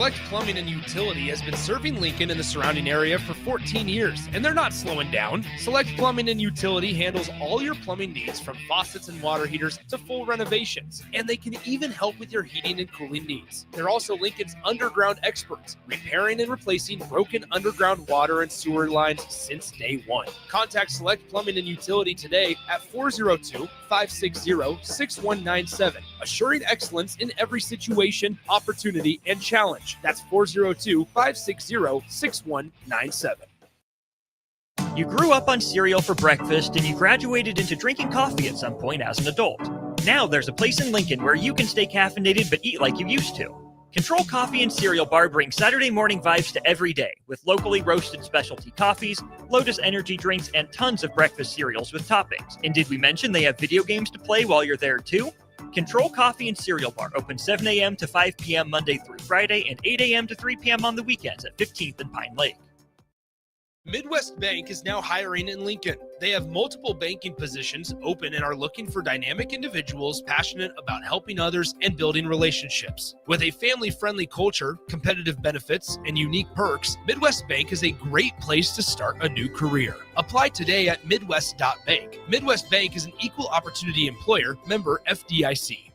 Select Plumbing and Utility has been serving Lincoln and the surrounding area for 14 years, and they're not slowing down. Select Plumbing and Utility handles all your plumbing needs, from faucets and water heaters to full renovations, and they can even help with your heating and cooling needs. They're also Lincoln's underground experts, repairing and replacing broken underground water and sewer lines since day one. Contact Select Plumbing and Utility today at 402-560-6197, assuring excellence in every situation, opportunity, and challenge. That's 402-560-6197. You grew up on cereal for breakfast and you graduated into drinking coffee at some point as an adult. Now there's a place in Lincoln where you can stay caffeinated but eat like you used to. Control Coffee and Cereal Bar brings Saturday morning vibes to every day with locally roasted specialty coffees, Lotus energy drinks, and tons of breakfast cereals with toppings. And did we mention they have video games to play while you're there too? Control Coffee and Cereal Bar open 7 a.m. to 5 p.m. Monday through Friday and 8 a.m. to 3 p.m. on the weekends at 15th and Pine Lake. Midwest Bank is now hiring in Lincoln. They have multiple banking positions open and are looking for dynamic individuals passionate about helping others and building relationships. With a family-friendly culture, competitive benefits, and unique perks, Midwest Bank is a great place to start a new career. Apply today at midwest.bank. Midwest Bank is an equal opportunity employer, member FDIC.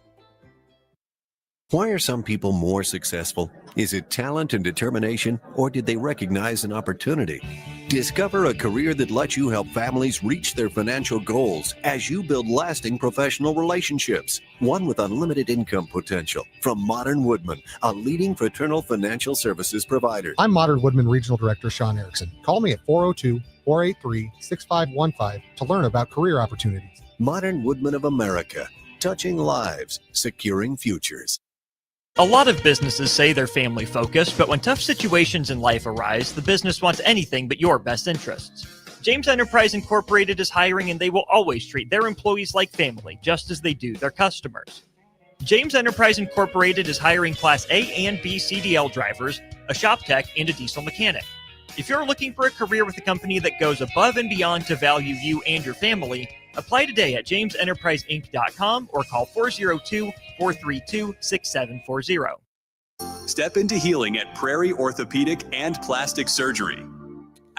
Why are some people more successful? Is it talent and determination, or did they recognize an opportunity? Discover a career that lets you help families reach their financial goals as you build lasting professional relationships. One with unlimited income potential. From Modern Woodman, a leading fraternal financial services provider. I'm Modern Woodman Regional Director Sean Erickson. Call me at 402-483-6515 to learn about career opportunities. Modern Woodman of America. Touching lives, securing futures. A lot of businesses say they're family focused, but when tough situations in life arise, the business wants anything but your best interests. James Enterprise Incorporated is hiring, and they will always treat their employees like family, just as they do their customers. James Enterprise Incorporated is hiring Class A and B CDL drivers, a shop tech, and a diesel mechanic. If you're looking for a career with a company that goes above and beyond to value you and your family, apply today at jamesenterpriseinc.com or call 402-432-6740. Step into healing at Prairie Orthopedic and Plastic Surgery.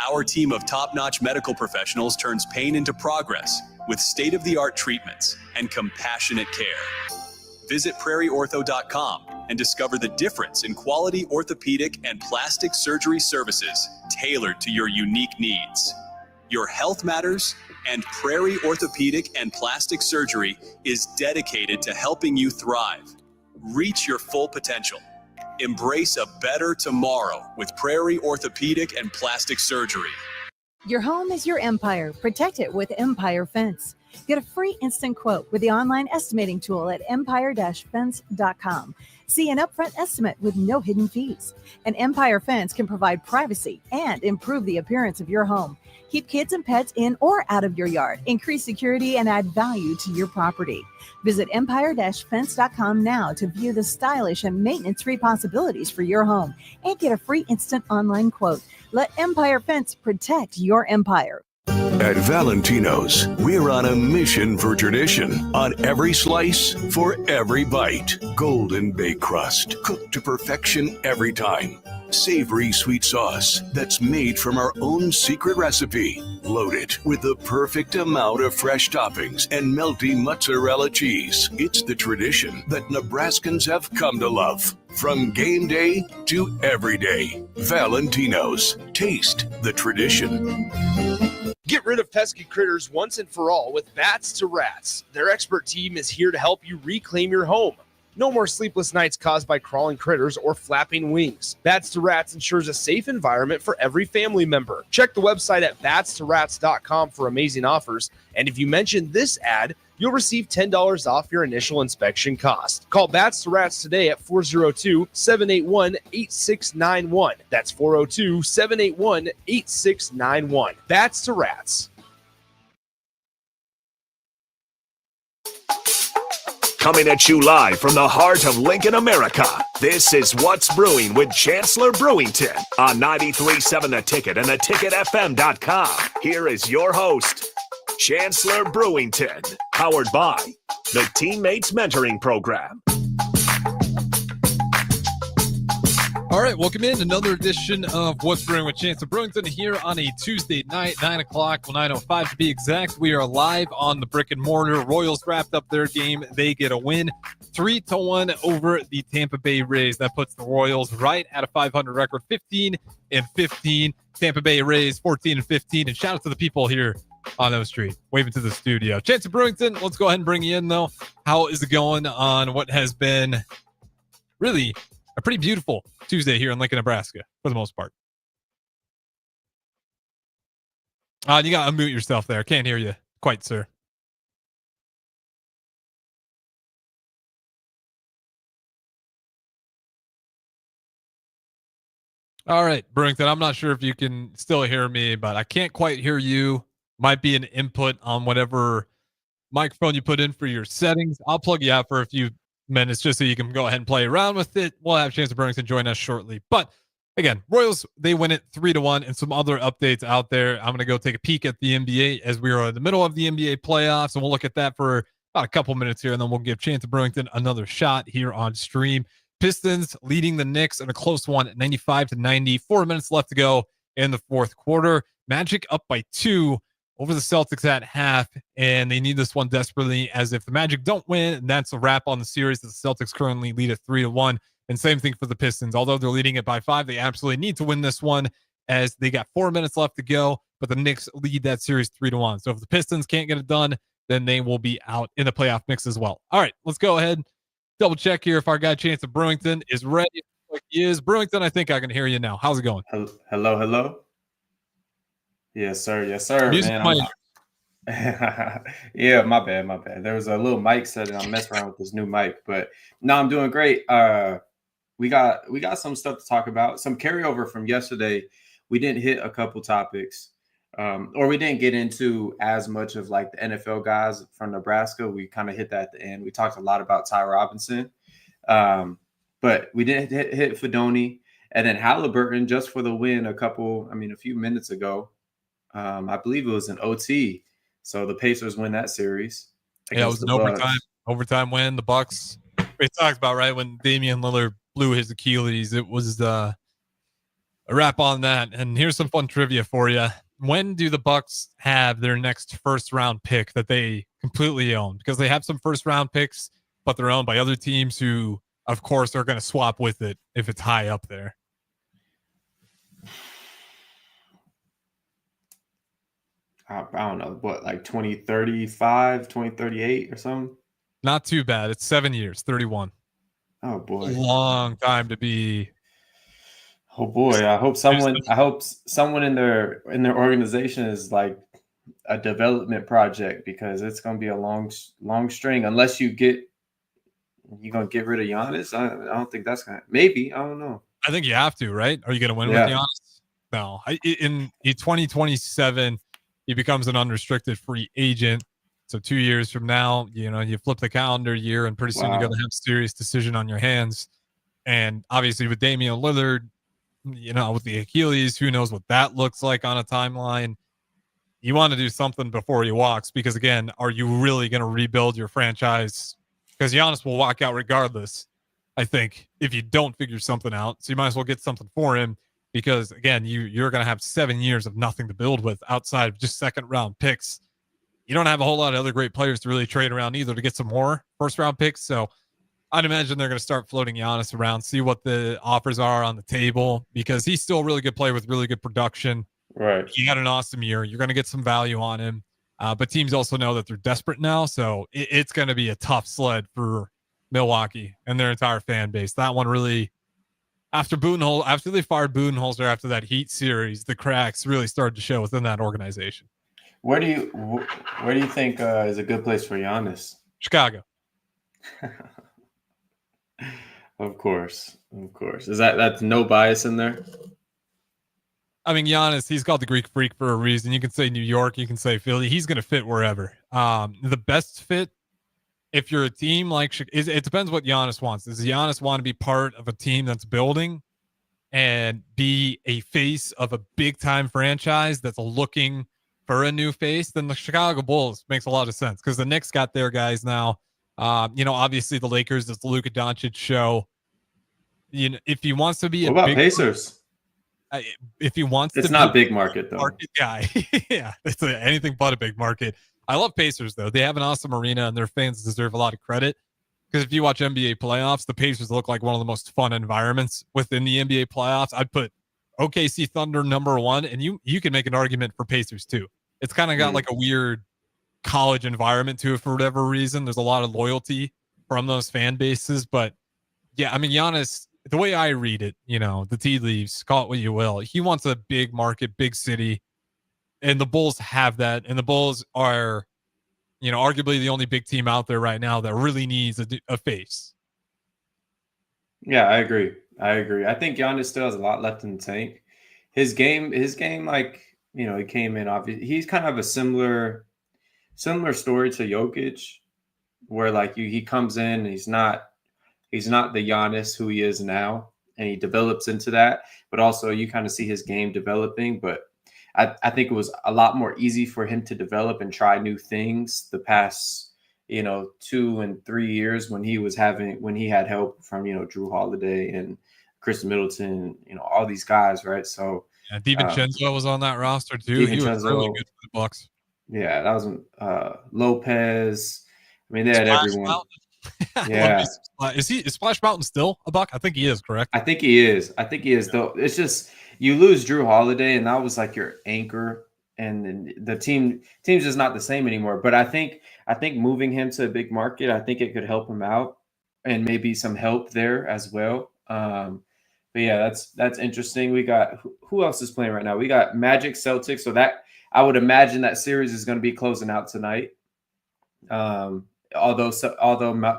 Our team of top-notch medical professionals turns pain into progress with state-of-the-art treatments and compassionate care. Visit prairieortho.com and discover the difference in quality orthopedic and plastic surgery services tailored to your unique needs. Your health matters, and Prairie Orthopedic and Plastic Surgery is dedicated to helping you thrive. Reach your full potential. Embrace a better tomorrow with Prairie Orthopedic and Plastic Surgery. Your home is your empire. Protect it with Empire Fence. Get a free instant quote with the online estimating tool at empire-fence.com. See an upfront estimate with no hidden fees. An Empire Fence can provide privacy and improve the appearance of your home. Keep kids and pets in or out of your yard. Increase security and add value to your property. Visit empire-fence.com now to view the stylish and maintenance-free possibilities for your home and get a free instant online quote. Let Empire Fence protect your empire. At Valentino's, we're on a mission for tradition. On every slice, for every bite. Golden baked crust, cooked to perfection every time. Savory sweet sauce that's made from our own secret recipe. Loaded with the perfect amount of fresh toppings and melty mozzarella cheese. It's the tradition that Nebraskans have come to love. From game day to every day. Valentino's. Taste the tradition. Get rid of pesky critters once and for all with Bats to Rats. Their expert team is here to help you reclaim your home. No more sleepless nights caused by crawling critters or flapping wings. Bats to Rats ensures a safe environment for every family member. Check the website at batstoRats.com for amazing offers. And if you mention this ad, you'll receive $10 off your initial inspection cost. Call Bats to Rats today at 402-781-8691. That's 402-781-8691. Bats to Rats. Coming at you live from the heart of Lincoln, America. This is What's Brewing with Chancellor Brewington on 93.7 The Ticket and theticketfm.com. Here is your host, Chancellor Brewington, powered by the Teammates Mentoring Program. All right, welcome in another edition of What's Brewing with Chancellor Brewington here on a Tuesday night, 9 o'clock, 9:05 to be exact. We are live on the brick and mortar. Royals wrapped up their game. They get a win, 3-1 over the Tampa Bay Rays. That puts the Royals right at a 500 record, 15-15. Tampa Bay Rays, 14-15. And shout out to the people here on O Street, waving to the studio. Chancellor Brewington, let's go ahead and bring you in, though. How is it going on what has been really a pretty beautiful Tuesday here in Lincoln, Nebraska, for the most part? You got to unmute yourself there. Can't hear you quite, sir. All right, Brewington, I'm not sure if you can still hear me, but I can't quite hear you. Might be an input on whatever microphone you put in for your settings. I'll plug you out for a few minutes just so you can go ahead and play around with it. We'll have Chancellor Brewington join us shortly. But again, Royals, they win it 3-1, and some other updates out there. I'm going to go take a peek at the NBA as we are in the middle of the NBA playoffs, and we'll look at that for about a couple minutes here, and then we'll give Chancellor Brewington another shot here on stream. Pistons leading the Knicks in a close one, 95-90. 4 minutes left to go in the fourth quarter. Magic up by 2 over the Celtics at half, and they need this one desperately, as if the Magic don't win, that's a wrap on the series. The Celtics currently lead at 3-1, and same thing for the Pistons. Although they're leading it by 5, they absolutely need to win this one, as they got 4 minutes left to go, but the Knicks lead that series 3-1. So if the Pistons can't get it done, then they will be out in the playoff mix as well. All right, let's go ahead, double check here if our guy Chancellor Brewington is ready. Like he is. Brewington, I think I can hear you now. How's it going? Hello. Yes, sir. Music Man, yeah, my bad. There was a little mic setting. I'm messing around with this new mic, but no, I'm doing great. We got some stuff to talk about. Some carryover from yesterday. We didn't hit a couple topics, or we didn't get into as much of like the NFL guys from Nebraska. We kind of hit that at the end. We talked a lot about Ty Robinson, but we didn't hit Fedoni, and then Halliburton just for the win a few minutes ago. I believe it was an OT. So the Pacers win that series. Yeah, it was an overtime win. The Bucks. We talked about right when Damian Lillard blew his Achilles. It was a wrap on that. And here's some fun trivia for you. When do the Bucks have their next first round pick that they completely own? Because they have some first round picks, but they're owned by other teams who, of course, are going to swap with it if it's high up there. I don't know, what, like 2035, 2038 or something? Not too bad. It's 7 years, 31. Oh boy. Long time to be. Oh boy. I hope someone in their organization is like a development project, because it's going to be a long string unless you're going to get rid of Giannis. I don't think that's going to, maybe, I don't know. I think you have to, right? Are you going to win with Giannis? No. In 2027, he becomes an unrestricted free agent. So 2 years from now, you flip the calendar year, and pretty soon you're going to have a serious decision on your hands. And obviously with Damian Lillard, with the Achilles, who knows what that looks like on a timeline. You want to do something before he walks, because again, are you really going to rebuild your franchise? Because Giannis will walk out regardless, I think, if you don't figure something out. So you might as well get something for him. Because, again, you're going to have 7 years of nothing to build with outside of just second-round picks. You don't have a whole lot of other great players to really trade around either to get some more first-round picks. So I'd imagine they're going to start floating Giannis around, see what the offers are on the table, because he's still a really good player with really good production. Right. He had an awesome year. You're going to get some value on him. But teams also know that they're desperate now, so it's going to be a tough sled for Milwaukee and their entire fan base. That one really... After they fired Budenholzer after that Heat series, the cracks really started to show within that organization. Where do you think is a good place for Giannis? Chicago. Of course. Is that's no bias in there? I mean, Giannis, he's called the Greek Freak for a reason. You can say New York, you can say Philly. He's going to fit wherever. The best fit, if you're a team like it depends what Giannis wants. Does Giannis want to be part of a team that's building and be a face of a big time franchise that's looking for a new face? Then the Chicago Bulls makes a lot of sense, because the Knicks got their guys now. Obviously the Lakers, it's the Luka Doncic show. if he wants to be What a about big Pacers? if he wants It's to not be big market though. market guy, yeah, it's anything but a big market. I love Pacers though. They have an awesome arena, and their fans deserve a lot of credit. Because if you watch NBA playoffs, the Pacers look like one of the most fun environments within the NBA playoffs. I'd put OKC Thunder number one, and you can make an argument for Pacers too. It's kind of got like a weird college environment to it for whatever reason. There's a lot of loyalty from those fan bases, but yeah, I mean, Giannis, the way I read it, the tea leaves, call it what you will. He wants a big market, big city, and the Bulls have that, and the Bulls are, arguably the only big team out there right now that really needs a face. Yeah, I agree. I think Giannis still has a lot left in the tank. His game, like, he came in obviously. He's kind of a similar story to Jokic, where like he comes in and he's not the Giannis who he is now, and he develops into that. But also you kind of see his game developing. But I think it was a lot more easy for him to develop and try new things the past 2 and 3 years when he had help from Drew Holiday and Chris Middleton, all these guys, right? So DiVincenzo was on that roster too. He was really good for the Bucks. Yeah, that was Lopez. I mean, they had everyone. Yeah. Is Splash Mountain still a Buck? I think he is, correct? I think he is. Though it's just you lose Drew Holiday, and that was like your anchor, and then the team's just not the same anymore. But I think moving him to a big market, I think it could help him out, and maybe some help there as well. But yeah, that's interesting. We got who else is playing right now? We got Magic Celtics, so that I would imagine that series is going to be closing out tonight. Although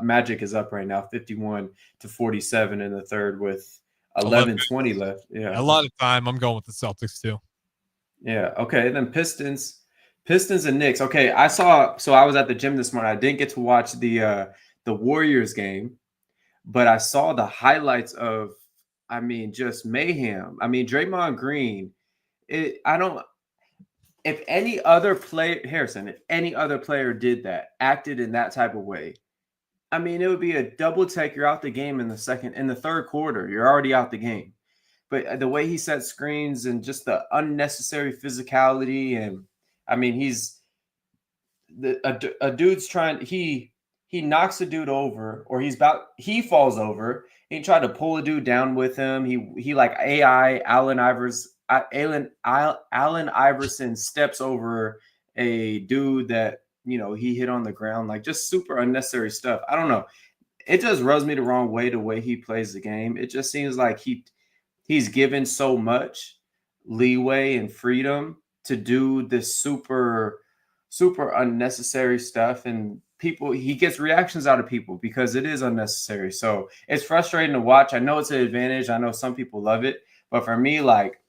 Magic is up right now, 51-47 in the third with 11:20 left. Yeah, a lot of time. I'm going with the Celtics too. Yeah. Okay. Then Pistons and Knicks. Okay. I was at the gym this morning. I didn't get to watch the Warriors game, but I saw the highlights of, just mayhem. Draymond Green. If any other player, Harrison, if any other player did that, acted in that type of way, it would be a double take. You're out the game in the third quarter. You're already out the game. But the way he set screens and just the unnecessary physicality, and he's a dude's trying. He knocks a dude over, or he falls over. He tried to pull a dude down with him. He like Allen Iverson steps over a dude that he hit on the ground, like just super unnecessary stuff. I don't know. It just rubs me the wrong way the way he plays the game. It just seems like he's given so much leeway and freedom to do this super, super unnecessary stuff, and he gets reactions out of people because it is unnecessary. So it's frustrating to watch. I know it's an advantage. I know some people love it, but for me, like,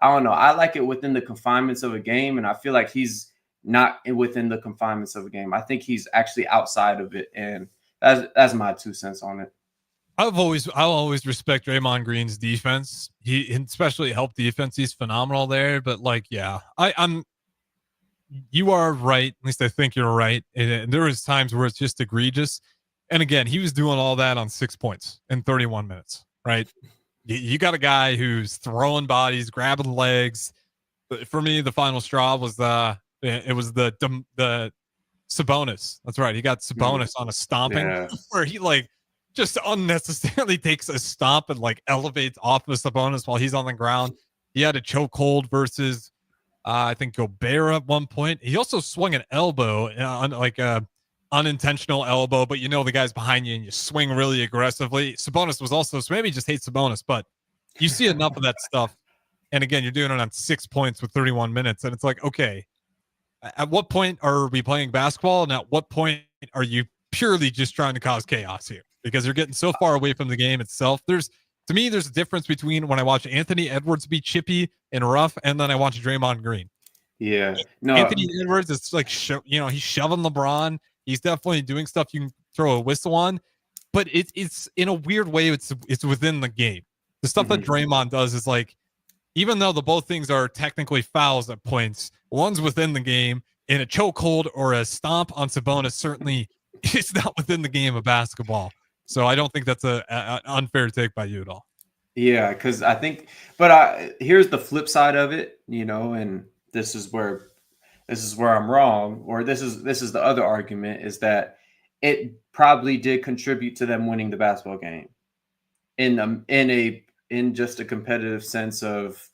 I don't know. I like it within the confinements of a game, and I feel like he's not within the confinements of a game. I think he's actually outside of it, and that's my 2 cents on it. I'll always respect Draymond Green's defense. He especially help defense. He's phenomenal there. But like, yeah, you are right. At least I think you're right. And there was times where it's just egregious. And again, he was doing all that on 6 points in 31 minutes, right? You got a guy who's throwing bodies, grabbing legs. For me, the final straw was the Sabonis. That's right. He got Sabonis on a stomping where he like just unnecessarily takes a stomp and like elevates off of Sabonis while he's on the ground. He had a chokehold versus I think Gobert at one point. He also swung an elbow on like a unintentional elbow, but the guy's behind you and you swing really aggressively. Sabonis was also, so maybe he just hates Sabonis, but you see enough of that stuff. And again, you're doing it on 6 points with 31 minutes. And it's like, okay, at what point are we playing basketball? And at what point are you purely just trying to cause chaos here? Because you're getting so far away from the game itself. There's a difference between when I watch Anthony Edwards be chippy and rough, and then I watch Draymond Green. Yeah. No. Anthony Edwards, it's like, he's shoving LeBron. He's definitely doing stuff you can throw a whistle on, but it's in a weird way. It's within the game. The stuff that Draymond does is like, even though both things are technically fouls at points, one's within the game, and a chokehold or a stomp on Sabonis certainly is not within the game of basketball. So I don't think that's a unfair take by you at all. Yeah, because I think, but here's the flip side of it, and this is where I'm wrong, or this is the other argument, is that it probably did contribute to them winning the basketball game in just a competitive sense of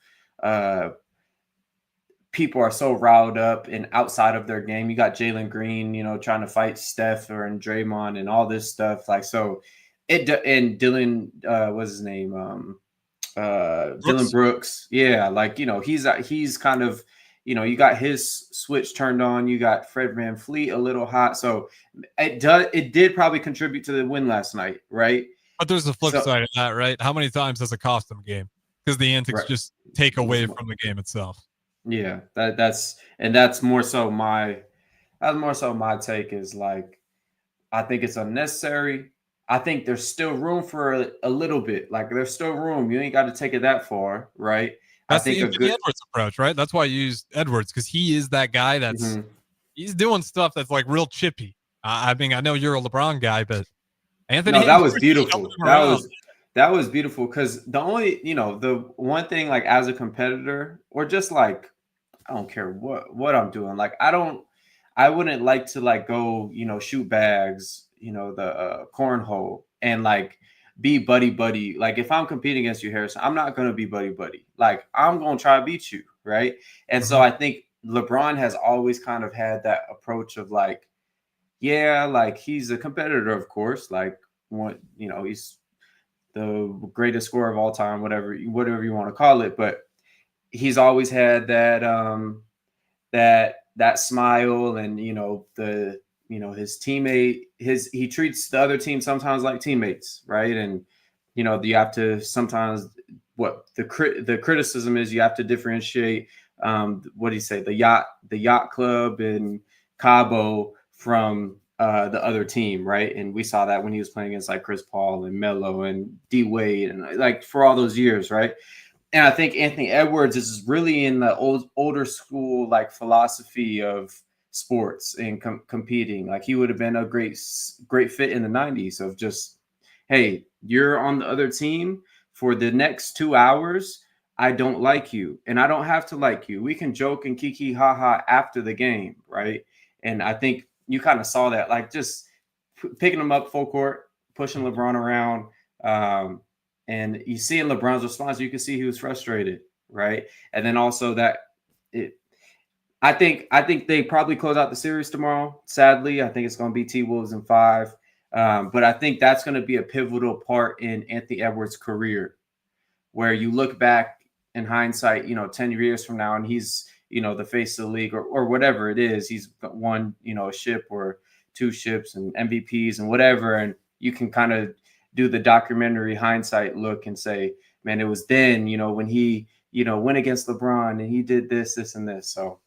people are so riled up and outside of their game. You got Jalen Green, trying to fight Steph and Draymond and all this stuff. Like, so and Dylan, what's his name? Dylan Brooks. Yeah. Like, he's kind of, you got his switch turned on. You got Fred VanVleet a little hot. So it did probably contribute to the win last night. Right. But there's the flip side of that, right? How many times does it cost them a game? Because the antics just take away from the game itself. Yeah, that's more so my take is like, I think it's unnecessary. I think there's still room for a little bit. Like, there's still room. You ain't got to take it that far, right? That's I think the Anthony Edwards approach, right? That's why I use Edwards, because he is that guy that's he's doing stuff that's like real chippy. I mean, I know you're a LeBron guy, but Anthony, that was beautiful. That was beautiful, because the only, the one thing, like, as a competitor, or just like, I don't care what I'm doing. Like, I wouldn't like to like go, shoot bags, the cornhole, and like be buddy. Like, if I'm competing against you, Harrison, I'm not going to be buddy. Like, I'm going to try to beat you. Right. And so I think LeBron has always kind of had that approach of like, yeah, like, he's a competitor, of course, like, he's the greatest scorer of all time, whatever you want to call it. But he's always had that that smile, and his teammate, he treats the other team sometimes like teammates, right? And you have to sometimes, what the criticism is, you have to differentiate what do you say, the yacht club in Cabo from the other team, right? And we saw that when he was playing against like Chris Paul and Melo and D Wade, and like for all those years, right? And I think Anthony Edwards is really in the older school, like, philosophy of sports and competing. Like, he would have been a great fit in the 90s of just, hey, you're on the other team for the next 2 hours. I don't like you, and I don't have to like you. We can joke and kiki haha after the game, right? And I think you kind of saw that, like, just picking him up full court, pushing LeBron around. And you see in LeBron's response, you can see he was frustrated, right? And then also I think they probably close out the series tomorrow. Sadly, I think it's going to be T-Wolves in 5. But I think that's going to be a pivotal part in Anthony Edwards' career, where you look back in hindsight, 10 years from now, and he's, the face of the league, or whatever it is. He's won, a ship or 2 ships and MVPs and whatever. And you can kind of do the documentary hindsight look and say, man, it was then, when he, went against LeBron and he did this, and this. So,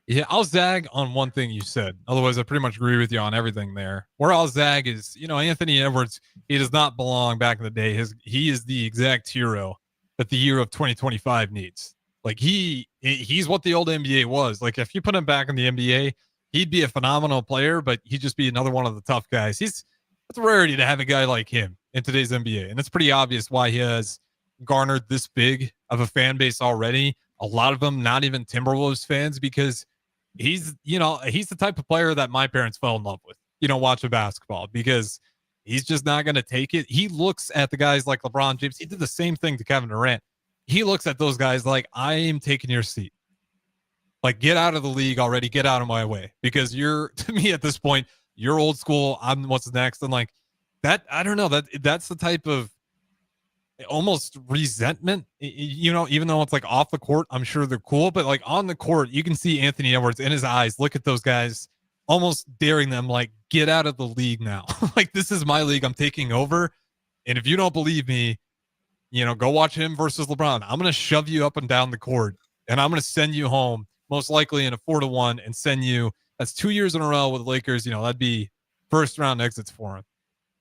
yeah, I'll zag on one thing you said. Otherwise, I pretty much agree with you on everything there. Where I'll zag is, Anthony Edwards, he does not belong back in the day. He is the exact hero that the year of 2025 needs. Like, he's what the old NBA was. Like, if you put him back in the NBA, he'd be a phenomenal player, but he'd just be another one of the tough guys. It's a rarity to have a guy like him in today's NBA. And it's pretty obvious why he has garnered this big of a fan base already. A lot of them not even Timberwolves fans, because he's the type of player that my parents fell in love with, watching basketball, because he's just not going to take it. He looks at the guys like LeBron James. He did the same thing to Kevin Durant. He looks at those guys like, I am taking your seat. Like, get out of the league already. Get out of my way, because to me at this point, you're old school. I'm what's next. And like that, I don't know, that's the type of almost resentment, even though it's like off the court, I'm sure they're cool, but like on the court, you can see Anthony Edwards in his eyes, look at those guys, almost daring them, like, get out of the league now. Like, this is my league. I'm taking over. And if you don't believe me, go watch him versus LeBron. I'm going to shove you up and down the court, and I'm going to send you home, most likely in a 4-1, and send you. That's 2 years in a row with the Lakers. That'd be first round exits for him.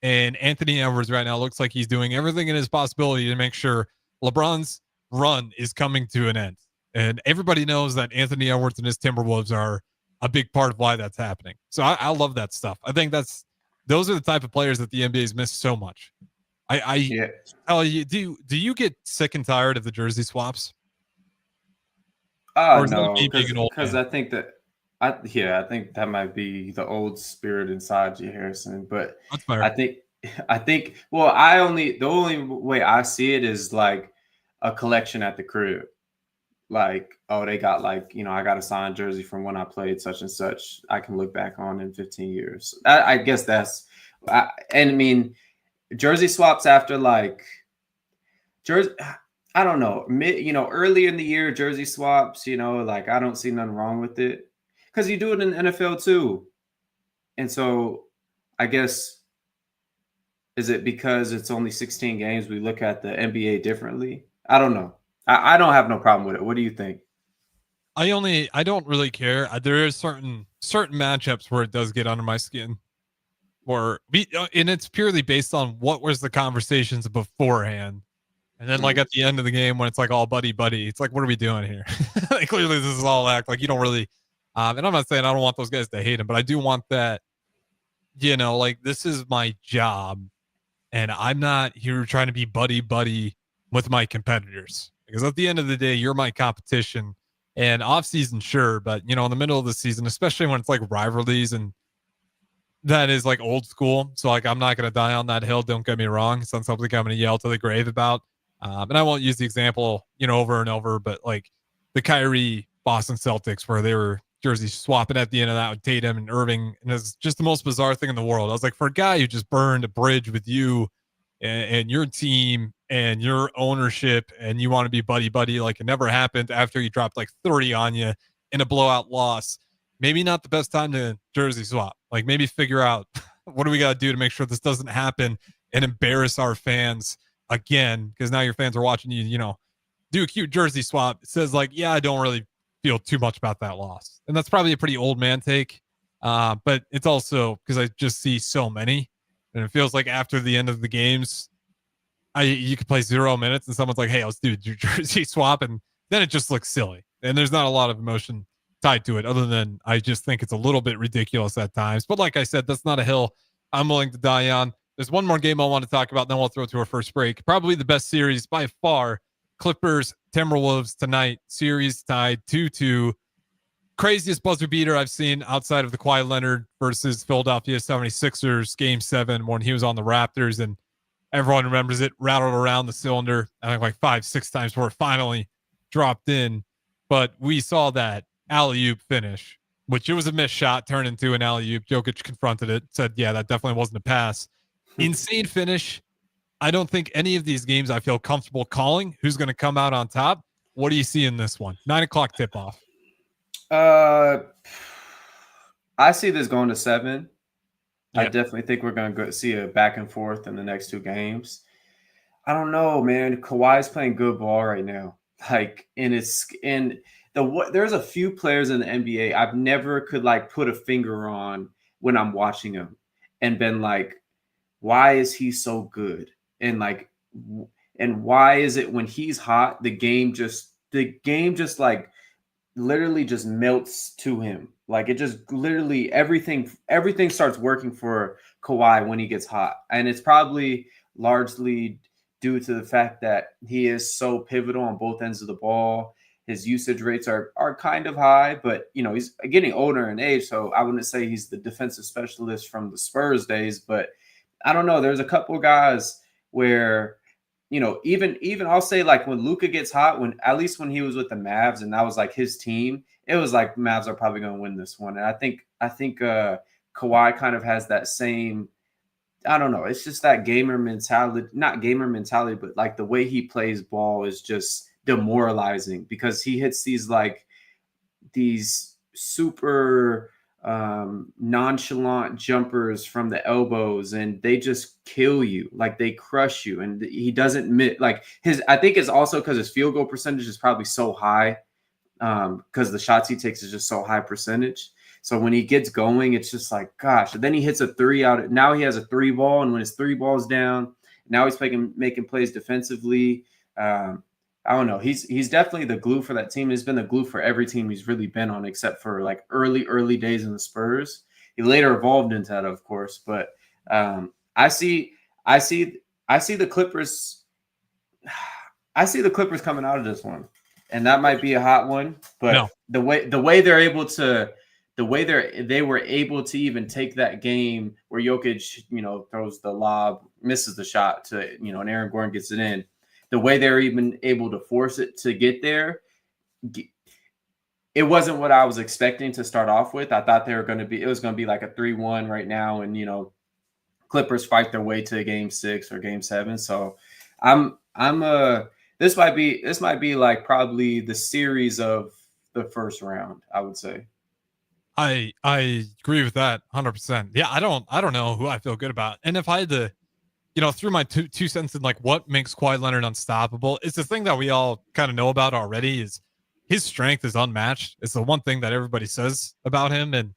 And Anthony Edwards right now looks like he's doing everything in his possibility to make sure LeBron's run is coming to an end. And everybody knows that Anthony Edwards and his Timberwolves are a big part of why that's happening. So I love that stuff. I think that's those are the type of players that the NBA's missed so much. I tell you, do you get sick and tired of the jersey swaps? Or is that No, me being an old because man? I think that I think that might be the old spirit inside you, Harrison. But That's fair. I think well, the only way I see it is like a collection at the crib. Like, oh, they got like, I got a signed jersey from when I played such and such. I can look back on in 15 years. I guess and I mean, jersey swaps after like jersey. I don't know. Early in the year, jersey swaps. Like I don't see nothing wrong with it because you do it in the NFL too. And so, I guess is it because it's only 16 games we look at the NBA differently? I don't know. I don't have no problem with it. What do you think? I don't really care. There is certain matchups where it does get under my skin, and it's purely based on what was the conversations beforehand. And then like at the end of the game when it's like all buddy, it's like, what are we doing here? Like, clearly this is all act like you don't really, and I'm not saying I don't want those guys to hate him, but I do want that, like this is my job and I'm not here trying to be buddy with my competitors because at the end of the day, you're my competition. And off season, sure. But in the middle of the season, especially when it's like rivalries and that is like old school. So like, I'm not going to die on that hill. Don't get me wrong. It's not something I'm going to yell to the grave about. And I won't use the example, over and over, but like the Kyrie Boston Celtics where they were jersey swapping at the end of that with Tatum and Irving. And it's just the most bizarre thing in the world. I was like, for a guy who just burned a bridge with you and your team and your ownership and you want to be buddy like it never happened after he dropped like 30 on you in a blowout loss, maybe not the best time to jersey swap. Like maybe figure out what do we got to do to make sure this doesn't happen and embarrass our fans again, because now your fans are watching you, do a cute jersey swap. It says like, yeah, I don't really feel too much about that loss. And that's probably a pretty old man take. But it's also because I just see so many and it feels like after the end of the games, you could play 0 minutes and someone's like, hey, let's do a jersey swap. And then it just looks silly. And there's not a lot of emotion tied to it other than I just think it's a little bit ridiculous at times. But like I said, that's not a hill I'm willing to die on. There's one more game I want to talk about, then we'll throw it to our first break. Probably the best series by far. Clippers, Timberwolves tonight. Series tied 2-2. Craziest buzzer beater I've seen outside of the Kawhi Leonard versus Philadelphia 76ers Game 7 when he was on the Raptors. And everyone remembers it, rattled around the cylinder, I think like 5-6 times before it finally dropped in. But we saw that alley-oop finish, which it was a missed shot, turned into an alley-oop. Jokic confronted it, said, yeah, that definitely wasn't a pass. Insane finish. I don't think any of these games I feel comfortable calling who's going to come out on top. What do you see in this one? 9:00 tip-off. I see this going to 7. Yeah. I definitely think we're going to see a back and forth in the next 2 games. I don't know, man. Kawhi's playing good ball right now. Like, there's a few players in the NBA I've never could like put a finger on when I'm watching him and been like, why is he so good? And why is it when he's hot, the game just like literally just melts to him. Like it just literally everything starts working for Kawhi when he gets hot. And it's probably largely due to the fact that he is so pivotal on both ends of the ball. His usage rates are kind of high, but he's getting older in age. So I wouldn't say he's the defensive specialist from the Spurs days, but I don't know. There's a couple of guys where, even I'll say like when Luka gets hot, at least when he was with the Mavs and that was like his team, it was like Mavs are probably going to win this one. And I think Kawhi kind of has that same, I don't know. It's just that gamer mentality, not gamer mentality, but like the way he plays ball is just demoralizing because he hits these super nonchalant jumpers from the elbows and they just kill you, like they crush you, and he doesn't like I think it's also because his field goal percentage is probably so high because the shots he takes is just so high percentage. So when he gets going, it's just like, gosh. And then he hits a 3 out. Now he has a 3 ball, and when his 3 ball's down, now he's making plays defensively. I don't know. He's definitely the glue for that team. He's been the glue for every team he's really been on, except for like early days in the Spurs. He later evolved into that, of course. But I see the Clippers. I see the Clippers coming out of this one, and that might be a hot one. But No. the way they're able to, they were able to even take that game where Jokic, throws the lob, misses the shot to, and Aaron Gordon gets it in. The way they're even able to force it to get there, it wasn't what I was expecting to start off with. I thought it was going to be like a 3-1 right now, and Clippers fight their way to game 6 or game 7. So this might be like probably the series of the first round, I would say. I agree with that 100%. Yeah, I don't know who I feel good about. And if I had to, through my two cents in like what makes Kawhi Leonard unstoppable, it's the thing that we all kind of know about already is his strength is unmatched. It's the one thing that everybody says about him. And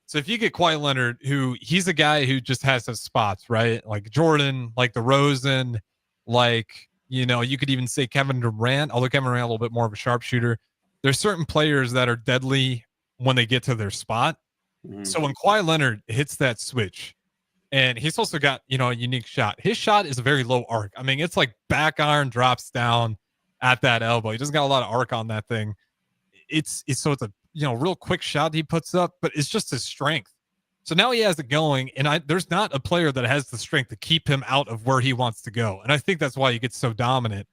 so if you get Kawhi Leonard, he's a guy who just has his spots, right? Like Jordan, like DeRozan, like, you could even say Kevin Durant, although Kevin Durant a little bit more of a sharpshooter. There's certain players that are deadly when they get to their spot. Mm-hmm. So when Kawhi Leonard hits that switch, and he's also got, a unique shot. His shot is a very low arc. I mean, it's like back iron drops down at that elbow. He doesn't got a lot of arc on that thing. It's a, real quick shot he puts up, but it's just his strength. So now he has it going, and there's not a player that has the strength to keep him out of where he wants to go. And I think that's why he gets so dominant,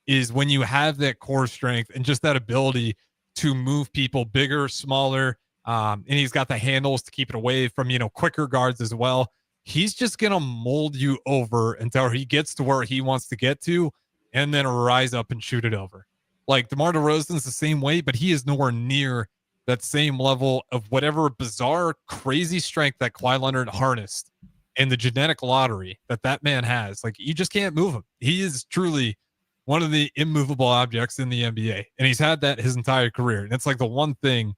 is when you have that core strength and just that ability to move people bigger, smaller, and he's got the handles to keep it away from, quicker guards as well. He's just going to mold you over until he gets to where he wants to get to and then rise up and shoot it over. Like DeMar DeRozan's the same way, but he is nowhere near that same level of whatever bizarre, crazy strength that Kawhi Leonard harnessed and the genetic lottery that man has. Like, you just can't move him. He is truly one of the immovable objects in the NBA. And he's had that his entire career. And it's like the one thing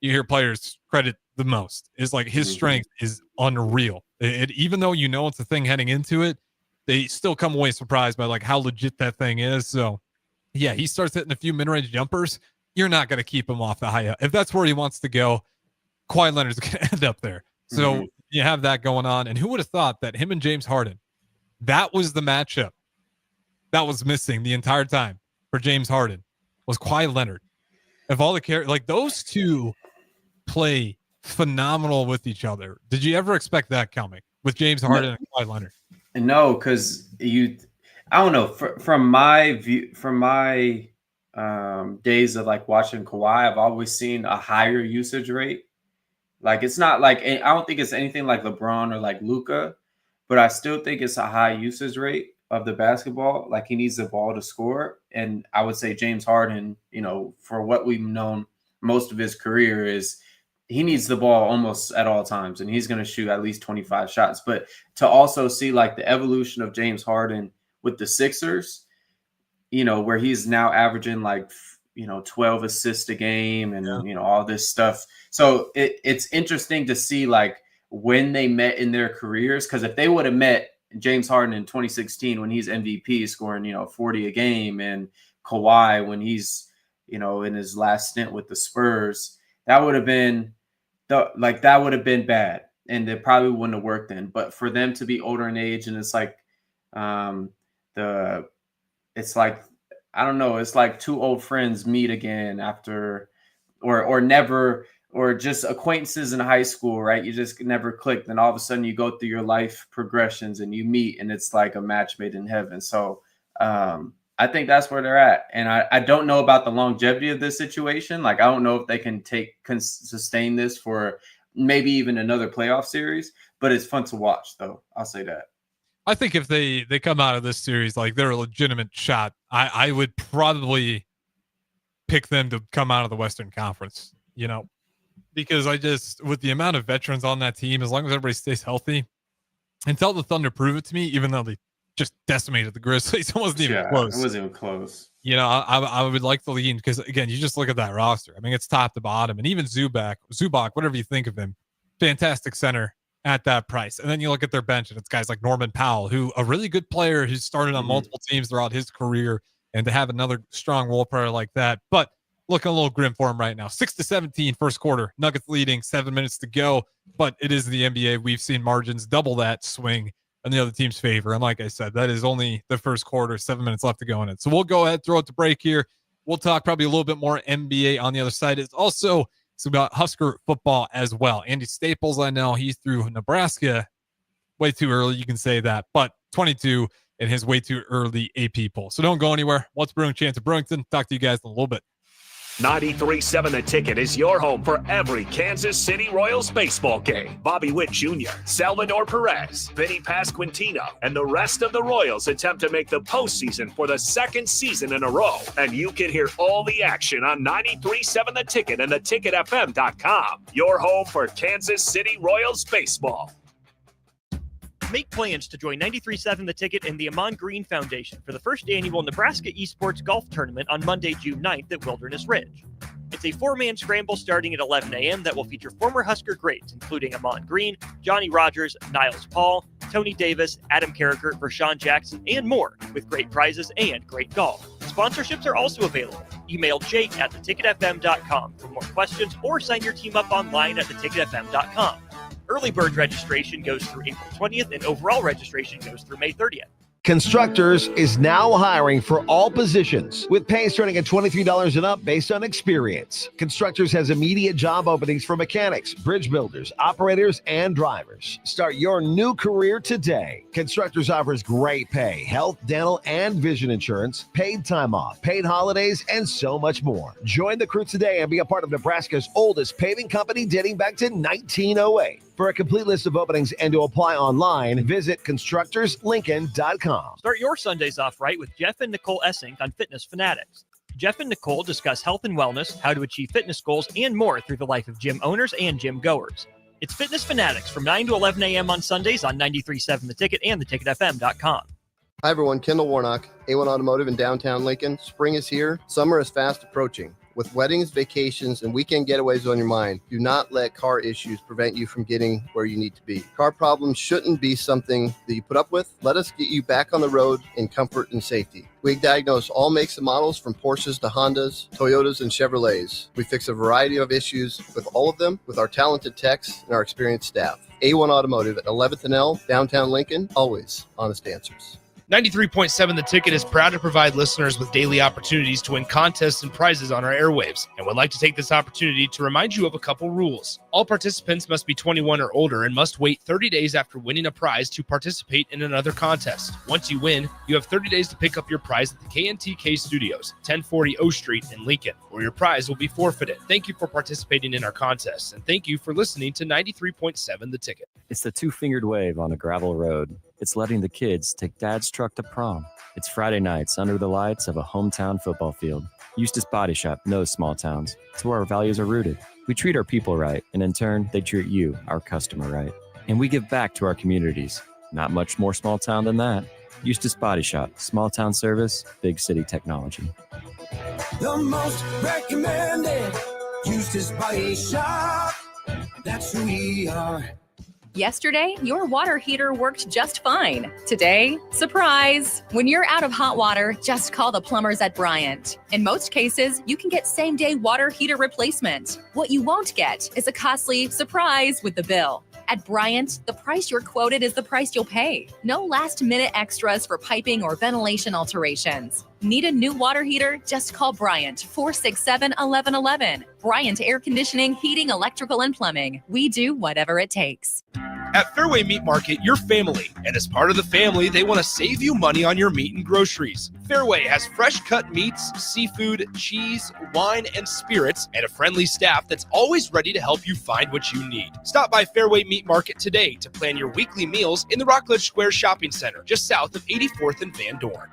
you hear players credit the most is like his strength is unreal. Even though it's a thing heading into it, they still come away surprised by like how legit that thing is. So yeah, he starts hitting a few mid-range jumpers. You're not going to keep him off the high. If that's where he wants to go, Kawhi Leonard's going to end up there. So you have that going on. And who would have thought that him and James Harden, that was the matchup that was missing the entire time for James Harden, was Kawhi Leonard. Of all the like those two play phenomenal with each other. Did you ever expect that coming with James Harden and Kawhi Leonard? No, because I don't know. From my view, from my days of like watching Kawhi, I've always seen a higher usage rate. Like, it's not like, I don't think it's anything like LeBron or like Luka, but I still think it's a high usage rate of the basketball. Like, he needs the ball to score. And I would say James Harden, for what we've known most of his career, is he needs the ball almost at all times, and he's going to shoot at least 25 shots. But to also see like the evolution of James Harden with the Sixers, where he's now averaging like, 12 assists a game and, all this stuff. So it's interesting to see like when they met in their careers, because if they would have met James Harden in 2016 when he's MVP scoring, 40 a game, and Kawhi when he's, in his last stint with the Spurs, that would have been bad. And it probably wouldn't have worked then. But for them to be older in age, and it's like I don't know, it's like two old friends meet again after or never, or just acquaintances in high school, right? You just never clicked. And all of a sudden you go through your life progressions and you meet, and it's like a match made in heaven. So I think that's where they're at. And I don't know about the longevity of this situation. Like, I don't know if they can sustain this for maybe even another playoff series, but it's fun to watch, though. I'll say that. I think if they come out of this series like they're a legitimate shot, I would probably pick them to come out of the Western Conference, because with the amount of veterans on that team, as long as everybody stays healthy, until the Thunder prove it to me, even though they just decimated the Grizzlies, it wasn't even close. It wasn't even close. I would like to lean, because again, you just look at that roster. I mean, it's top to bottom, and even Zubac, whatever you think of him, fantastic center at that price. And then you look at their bench, and it's guys like Norman Powell, who a really good player who's started on multiple teams throughout his career, and to have another strong role player like that. But looking a little grim for them right now. 6-17 first quarter. Nuggets leading, 7 minutes to go. But it is the NBA. We've seen margins double that swing in the other team's favor. And like I said, that is only the first quarter, 7 minutes left to go in it. So we'll go ahead, throw it to break here. We'll talk probably a little bit more NBA on the other side. It's about Husker football as well. Andy Staples, I know he's through Nebraska way too early. You can say that, but 22 in his way too early AP poll. So don't go anywhere. What's Brewing? Chancellor Brewington. Talk to you guys in a little bit. 93.7 The Ticket is your home for every Kansas City Royals baseball game. Bobby Witt Jr., Salvador Perez, Vinny Pasquantino, and the rest of the Royals attempt to make the postseason for the second season in a row. And you can hear all the action on 93.7 The Ticket and theticketfm.com. Your home for Kansas City Royals baseball. Make plans to join 93.7 The Ticket and the Amon Green Foundation for the first annual Nebraska Esports Golf Tournament on Monday, June 9th at Wilderness Ridge. It's a four-man scramble starting at 11 a.m. that will feature former Husker greats, including Amon Green, Johnny Rogers, Niles Paul, Tony Davis, Adam Carricker, Rashawn Jackson, and more, with great prizes and great golf. Sponsorships are also available. Email jake@theticketfm.com for more questions or sign your team up online at theticketfm.com. Early bird registration goes through April 20th, and overall registration goes through May 30th. Constructors is now hiring for all positions, with pay starting at $23 and up based on experience. Constructors has immediate job openings for mechanics, bridge builders, operators, and drivers. Start your new career today. Constructors offers great pay, health, dental, and vision insurance, paid time off, paid holidays, and so much more. Join the crew today and be a part of Nebraska's oldest paving company dating back to 1908. For a complete list of openings and to apply online, visit constructorslincoln.com. Start your Sundays off right with Jeff and Nicole Essink on Fitness Fanatics. Jeff and Nicole discuss health and wellness, how to achieve fitness goals, and more through the life of gym owners and gym goers. It's Fitness Fanatics from 9 to 11 a.m. on Sundays on 93.7 The Ticket and theticketfm.com. Hi, everyone. Kendall Warnock, A1 Automotive in downtown Lincoln. Spring is here. Summer is fast approaching. With weddings, vacations, and weekend getaways on your mind, do not let car issues prevent you from getting where you need to be. Car problems shouldn't be something that you put up with. Let us get you back on the road in comfort and safety. We diagnose all makes and models from Porsches to Hondas, Toyotas, and Chevrolets. We fix a variety of issues with all of them with our talented techs and our experienced staff. A1 Automotive at 11th and L, downtown Lincoln, always honest answers. 93.7 The Ticket is proud to provide listeners with daily opportunities to win contests and prizes on our airwaves, and would like to take this opportunity to remind you of a couple rules. All participants must be 21 or older and must wait 30 days after winning a prize to participate in another contest. Once you win, you have 30 days to pick up your prize at the KNTK Studios, 1040 O Street in Lincoln, or your prize will be forfeited. Thank you for participating in our contests, and thank you for listening to 93.7 The Ticket. It's the two-fingered wave on a gravel road. It's letting the kids take dad's truck to prom. It's Friday nights under the lights of a hometown football field. Eustace Body Shop knows small towns. It's where our values are rooted. We treat our people right, and in turn, they treat you, our customer, right. And we give back to our communities. Not much more small town than that. Eustace Body Shop, small town service, big city technology. The most recommended Eustace Body Shop. That's who we are. Yesterday, your water heater worked just fine. Today, surprise! When you're out of hot water, just call the plumbers at Bryant. In most cases, you can get same-day water heater replacement. What you won't get is a costly surprise with the bill. At Bryant, the price you're quoted is the price you'll pay. No last-minute extras for piping or ventilation alterations. Need a new water heater? Just call Bryant, 467-1111. Bryant Air Conditioning, Heating, Electrical, and Plumbing. We do whatever it takes. At Fairway Meat Market, you're family, and as part of the family, they want to save you money on your meat and groceries. Fairway has fresh cut meats, seafood, cheese, wine, and spirits, and a friendly staff that's always ready to help you find what you need. Stop by Fairway Meat Market today to plan your weekly meals in the Rockledge Square Shopping Center, just south of 84th and Van Dorn.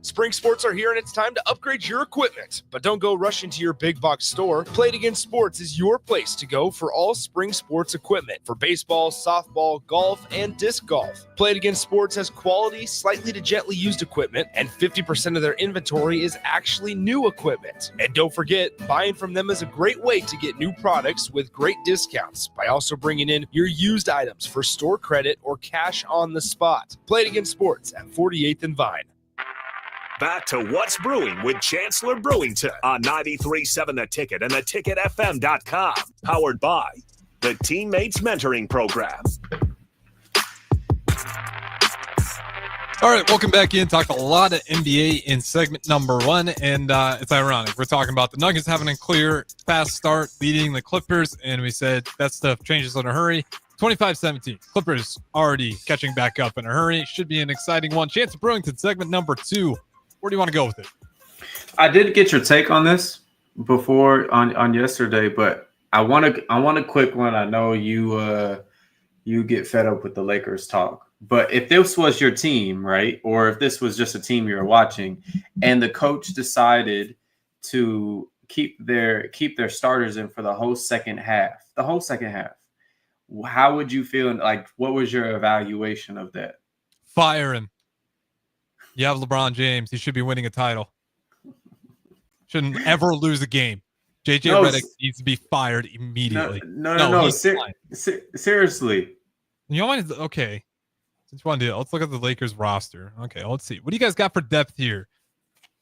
Spring sports are here, and it's time to upgrade your equipment. But don't go rushing to your big box store. Play It Again Sports is your place to go for all spring sports equipment for baseball, softball, golf, and disc golf. Play It Again Sports has quality, slightly to gently used equipment, and 50% of their inventory is actually new equipment. And don't forget, buying from them is a great way to get new products with great discounts by also bringing in your used items for store credit or cash on the spot. Play It Again Sports at 48th and Vine. back to What's Brewing with Chancellor Brewington on 93.7 The Ticket and theticketfm.com. Powered by the Teammates Mentoring Program. All right, welcome back in. Talked a lot of NBA in segment number 1, and it's ironic. We're talking about the Nuggets having a clear, fast start, leading the Clippers, and we said that stuff changes in a hurry. 25-17. Clippers already catching back up in a hurry. Should be an exciting one. Chancellor Brewington, segment number 2. Where do you want to go with it? I did get your take on this before on yesterday, but I want a quick one. I know you get fed up with the Lakers talk. But if this was your team, right, or if this was just a team you were watching, and the coach decided to keep their starters in for the whole second half, how would you feel? Like, what was your evaluation of that? Fire him. You have LeBron James. He should be winning a title. Shouldn't ever lose a game. JJ Redick needs to be fired immediately. No. Seriously. You want to, okay. Since you want to do it, let's look at the Lakers roster. Okay, let's see. What do you guys got for depth here?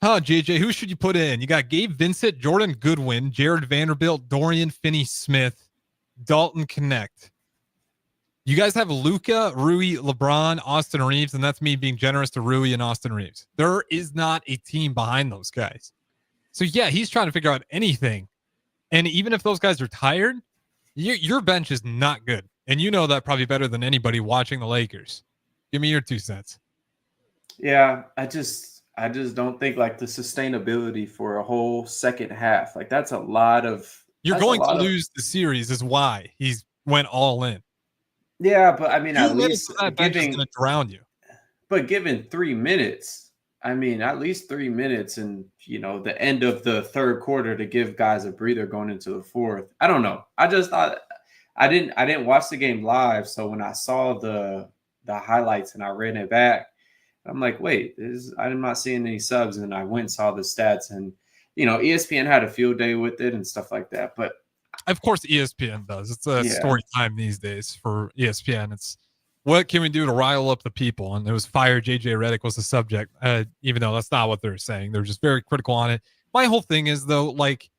JJ, who should you put in? You got Gabe Vincent, Jordan Goodwin, Jared Vanderbilt, Dorian Finney-Smith, Dalton Connect. You guys have Luka, Rui, LeBron, Austin Reeves, and that's me being generous to Rui and Austin Reeves. There is not a team behind those guys. So, yeah, he's trying to figure out anything. And even if those guys are tired, your bench is not good. And you know that probably better than anybody watching the Lakers. Give me your 2 cents. Yeah, I just don't think like the sustainability for a whole second half. Like that's a lot of. You're going to lose the series is why he's went all in. Yeah, but I mean, at least that bench is going to drown you. But given 3 minutes, I mean, at least 3 minutes, and the end of the third quarter to give guys a breather going into the fourth. I don't know. I just thought I didn't watch the game live, so when I saw the highlights and I ran it back, I'm like, wait, I'm not seeing any subs. And I went and saw the stats, and ESPN had a field day with it and stuff like that. But of course ESPN does. It's a story time these days for ESPN. It's what can we do to rile up the people? And it was fire JJ Redick was the subject, even though that's not what they're saying. They're just very critical on it. My whole thing is though, like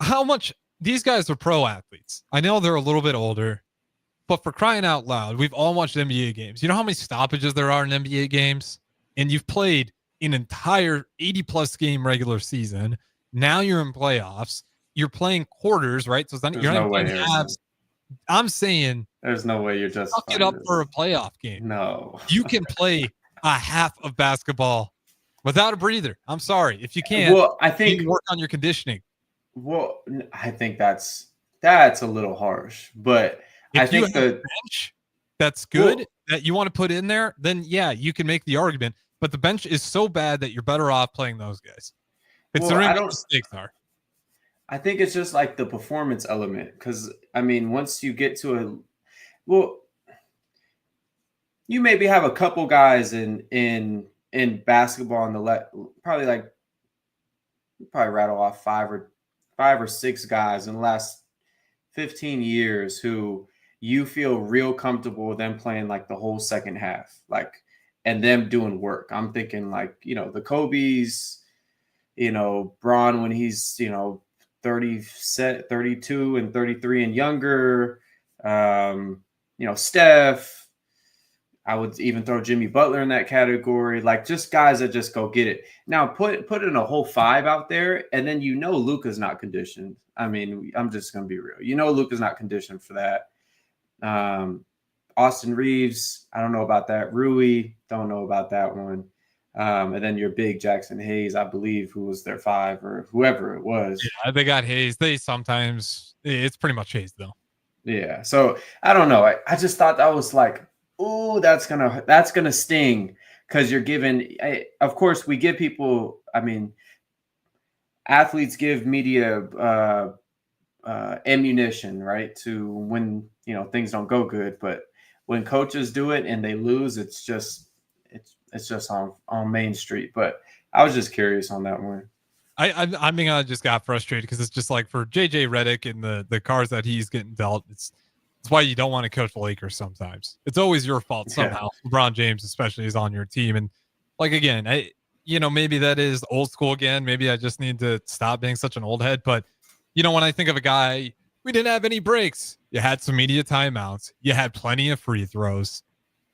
how much these guys are pro athletes. I know they're a little bit older. But for crying out loud, we've all watched NBA games. You know how many stoppages there are in NBA games? And you've played an entire 80-plus game regular season. Now you're in playoffs. You're playing quarters, right? So you're not playing halves. I'm saying there's no way you're just suck it up for a playoff game. No. You can play a half of basketball without a breather. I'm sorry. If you can't, I think you work on your conditioning. Well, I think that's a little harsh, but if I think the bench that's good that you want to put in there, then yeah, you can make the argument. But the bench is so bad that you're better off playing those guys. Considering what the mistakes are. I think it's just like the performance element. Because I mean, once you get to you maybe have a couple guys in basketball on the left, probably rattle off five or six guys in the last 15 years who you feel real comfortable with them playing like the whole second half, and them doing work. I'm thinking the Kobe's, Bron when he's, 32 and 33 and younger, Steph. I would even throw Jimmy Butler in that category, just guys that just go get it. Now put in a whole five out there, and then Luka's not conditioned. I mean, I'm just gonna be real. Luka's not conditioned for that. Austin Reeves, I don't know about that. Rui, don't know about that one. And then your big Jackson Hayes, I believe, who was their five or whoever it was. Yeah, they got Hayes. It's pretty much Hayes though. Yeah. So I don't know. I just thought that was ooh, that's gonna sting, because you're giving. Of course, we give people. I mean, athletes give media ammunition, right, to when things don't go good. But when coaches do it and they lose, it's just on Main Street. But I was just curious on that one. I mean, I just got frustrated because it's just like for JJ Redick and the cards that he's getting dealt. It's why you don't want to coach the Lakers sometimes. It's always your fault somehow. Yeah. LeBron James especially is on your team. And again, maybe that is old school again. Maybe I just need to stop being such an old head. But, when I think of a guy, we didn't have any breaks. You had some media timeouts. You had plenty of free throws.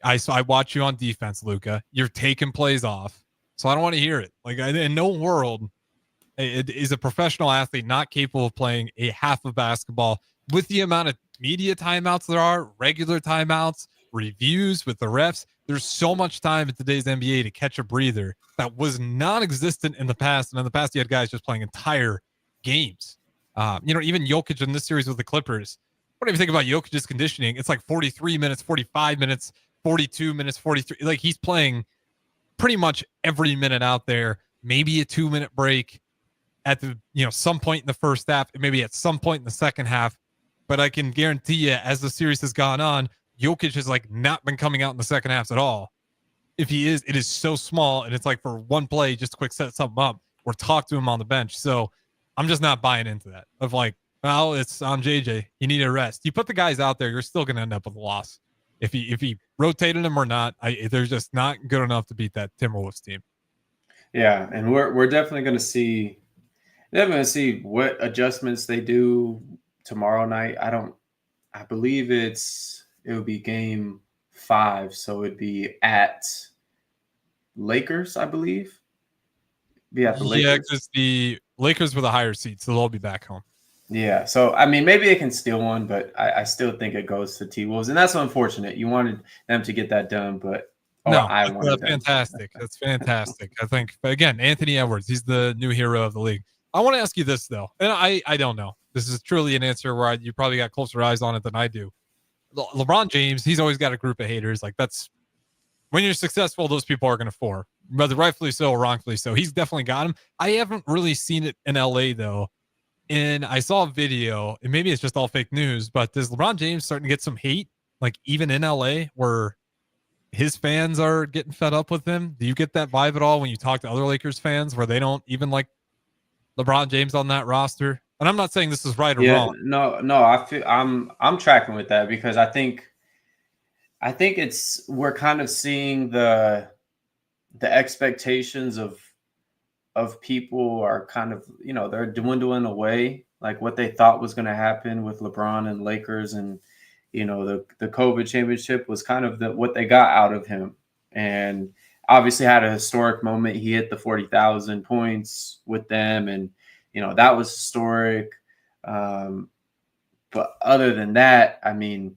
I watch you on defense, Luka. You're taking plays off. So I don't want to hear it. Like, in no world is a professional athlete not capable of playing a half of basketball with the amount of media timeouts there are, regular timeouts, reviews with the refs. There's so much time in today's NBA to catch a breather that was non-existent in the past. And in the past, you had guys just playing entire games. Even Jokic in this series with the Clippers. What do you think about Jokic's conditioning? It's like 43 minutes, 45 minutes, 42 minutes, 43. Like, he's playing pretty much every minute out there. Maybe a 2-minute break at the some point in the first half, maybe at some point in the second half. But I can guarantee you, as the series has gone on, Jokic has not been coming out in the second half at all. If he is, it is so small, and it's like for one play, just quick set something up or talk to him on the bench. So I'm just not buying into that. Of it's on JJ. You need a rest. You put the guys out there, you're still going to end up with a loss. If he rotated them or not, they're just not good enough to beat that Timberwolves team. Yeah, and we're definitely going to see. They're going to see what adjustments they do tomorrow night. I believe it would be game 5, so it'd be at Lakers, I believe. Be at the Lakers. Yeah, because the Lakers were the higher seed, so they'll be back home. Yeah, so maybe they can steal one, but I still think it goes to T-Wolves, and that's unfortunate. You wanted them to get that done, but that's fantastic. That's fantastic. I think, but again, Anthony Edwards, he's the new hero of the league. I want to ask you this though, and I don't know. This is truly an answer where you probably got closer eyes on it than I do. LeBron James, he's always got a group of haters. Like, that's when you're successful, those people are going to form, whether rightfully so or wrongfully so. He's definitely got him. I haven't really seen it in LA though. And I saw a video, and maybe it's just all fake news, but does LeBron James starting to get some hate, like even in LA, where his fans are getting fed up with him? Do you get that vibe at all when you talk to other Lakers fans where they don't even like LeBron James on that roster? And I'm not saying this is right or wrong. No, I feel I'm tracking with that because I think we're kind of seeing the expectations of people are kind of, they're dwindling away, like what they thought was going to happen with LeBron and Lakers. And, the COVID championship was kind of what they got out of him. And obviously had a historic moment. He hit the 40,000 points with them. And, that was historic. But other than that, I mean,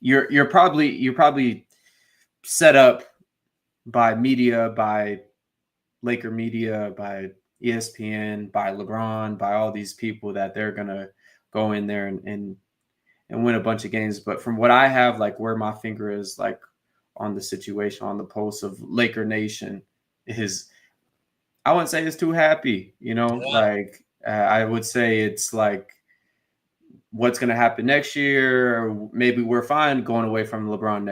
you're probably set up by media, by Laker media, by ESPN, by LeBron, by all these people that they're gonna go in there and win a bunch of games. But from what I have, like where my finger is like on the situation, on the pulse of Laker Nation, is I wouldn't say it's too happy, like I would say it's like what's going to happen next year, or maybe we're fine going away from LeBron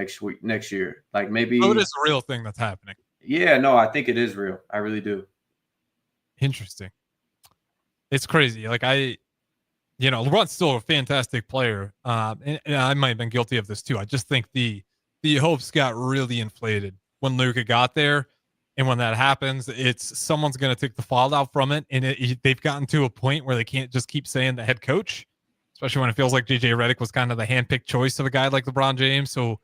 next year. Like maybe it is a real thing that's happening. Yeah, no, I think it is real. I really do. Interesting. It's crazy. Like LeBron's still a fantastic player. And I might have been guilty of this too. I just think the hopes got really inflated when Luka got there. And when that happens, it's someone's going to take the fallout from it. And they've gotten to a point where they can't just keep saying the head coach, especially when it feels like JJ Redick was kind of the handpicked choice of a guy like LeBron James. So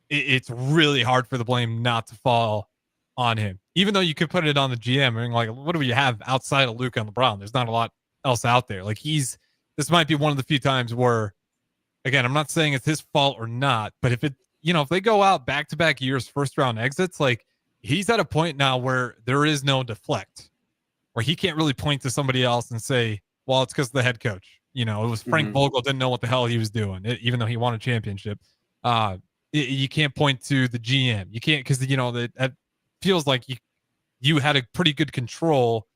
it's really hard for the blame not to fall on him, even though you could put it on the GM. I mean, like, what do we have outside of Luka and LeBron? There's not a lot else out there. Like this might be one of the few times where, again, I'm not saying it's his fault or not, but if they go out back-to-back years, first round exits, like he's at a point now where there is no deflect, where he can't really point to somebody else and say, well, it's because of the head coach. It was Frank Vogel didn't know what the hell he was doing, even though he won a championship. You can't point to the GM. You can't, because that feels like you had a pretty good control.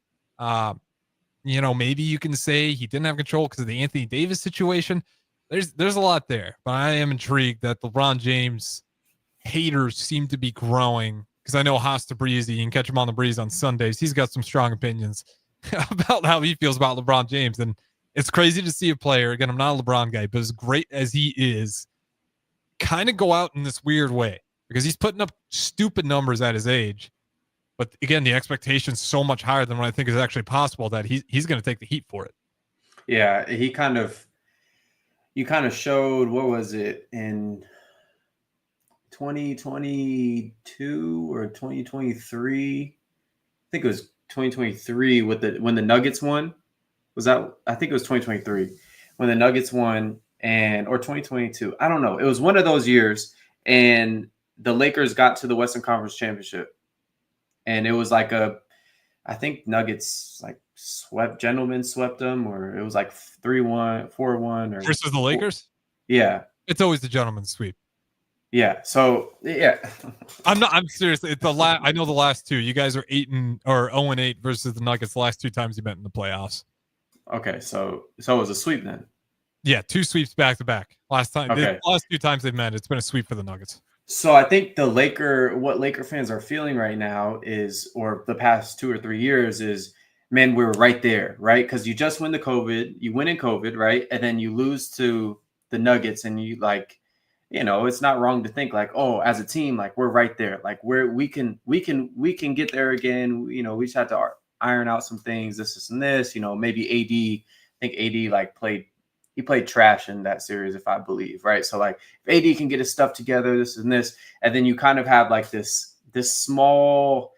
Maybe you can say he didn't have control because of the Anthony Davis situation. There's a lot there, but I am intrigued that LeBron James haters seem to be growing, because I know Haas to Breezy, you can catch him on the Breeze on Sundays. He's got some strong opinions about how he feels about LeBron James. And it's crazy to see a player, again, I'm not a LeBron guy, but as great as he is, kind of go out in this weird way, because he's putting up stupid numbers at his age. But again, the expectation's so much higher than what I think is actually possible that he's going to take the heat for it. Yeah, you kind of showed, what was it, in 2022 or 2023? I think it was 2023 when the Nuggets won. Was that? I think it was 2023 when the Nuggets won, or 2022. I don't know. It was one of those years, and the Lakers got to the Western Conference Championship, and it was like I think Nuggets like swept them, or it was like 3-1, 4-1, or versus the Lakers. Yeah, it's always the gentleman's sweep. Yeah. So yeah, I'm serious. It's I know the last two. You guys are 0-8 versus the Nuggets the last two times you met in the playoffs. Okay, so it was a sweep then. Yeah, 2 sweeps back to back. Last time, okay. The last 2 times they've met, it's been a sweep for the Nuggets. So I think what Laker fans are feeling right now is, or the past 2 or 3 years is, man, we're right there, right? Because you just win in COVID, right? And then you lose to the Nuggets, and you like, it's not wrong to think like, oh, as a team, like we're right there, like we can get there again. We just have to iron out some things, this and this. Maybe AD. I think AD played trash in that series, if I believe, right? So like, if AD can get his stuff together, this and this, and then you kind of have like this small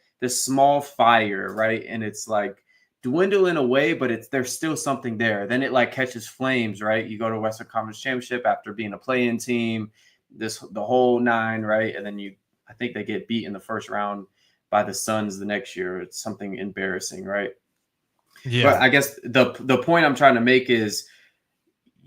fire, right? And it's like dwindling away, but there's still something there. Then it like catches flames, right? You go to Western Conference Championship after being a play-in team, the whole 9, right? And then I think they get beat in the first round by the Suns the next year. It's something embarrassing, right? Yeah. But I guess the point I'm trying to make is,